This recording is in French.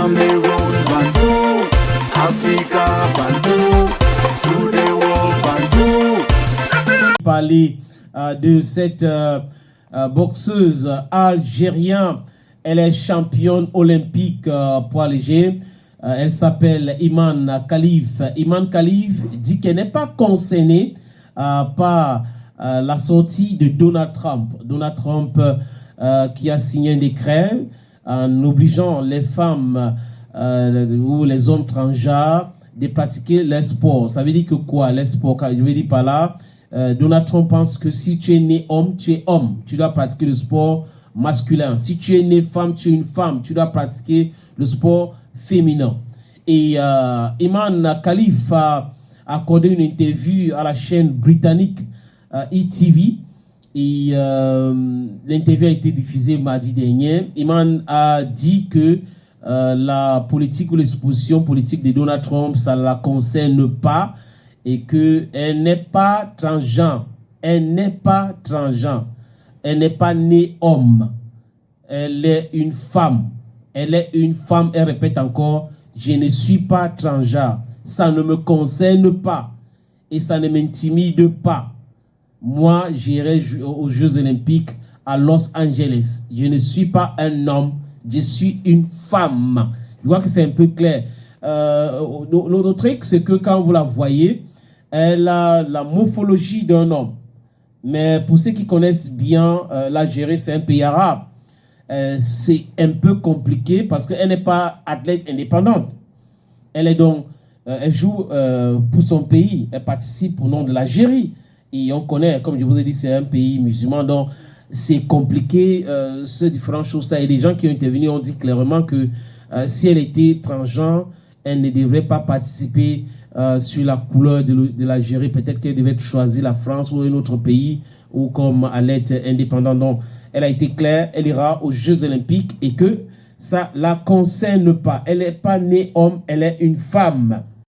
Cameroon, Bantou, Africa, Bantou, through the world, Bantou. Parler de cette boxeuse algérienne. Elle est championne olympique poids léger. Elle s'appelle Iman Khalif. Iman Khalif dit qu'elle n'est pas concernée par la sortie de Donald Trump. Donald Trump qui a signé un décret en obligeant les femmes ou les hommes transgenres de pratiquer les sports. Ça veut dire que quoi, les sports? Je veux dire par là, Donald Trump pense que si tu es né homme, tu es homme. Tu dois pratiquer le sport masculin. Si tu es né femme, tu es une femme. Tu dois pratiquer le sport féminin. Et Iman Khalif a accordé une interview à la chaîne britannique ETV. Et l'interview a été diffusée mardi dernier. Iman a dit que la politique ou l'exposition politique de Donald Trump, ça ne la concerne pas et qu'elle n'est pas transgenre. Elle n'est pas transgenre. Elle n'est pas née homme. Elle est une femme. Elle est une femme. Elle répète encore, je ne suis pas transgenre. Ça ne me concerne pas. Et ça ne m'intimide pas. Moi, j'irai aux Jeux Olympiques à Los Angeles. Je ne suis pas un homme. Je suis une femme. Je vois que c'est un peu clair. L'autre truc, c'est que quand vous la voyez, elle a la morphologie d'un homme. Mais pour ceux qui connaissent bien l'Algérie, c'est un pays arabe. C'est un peu compliqué parce qu'elle n'est pas athlète indépendante. Elle est donc, elle joue pour son pays. Elle participe au nom de l'Algérie. Et on connaît, comme je vous ai dit, c'est un pays musulman. Donc, c'est compliqué, ces différentes choses-là. Et les gens qui ont intervenu ont dit clairement que si elle était transgenre, elle ne devrait pas participer sur la couleur de l'Algérie. Peut-être qu'elle devait choisir la France ou un autre pays ou comme à l'être indépendant. Donc, elle a été claire, elle ira aux Jeux Olympiques et que ça ne la concerne pas. Elle n'est pas née homme, elle est une femme.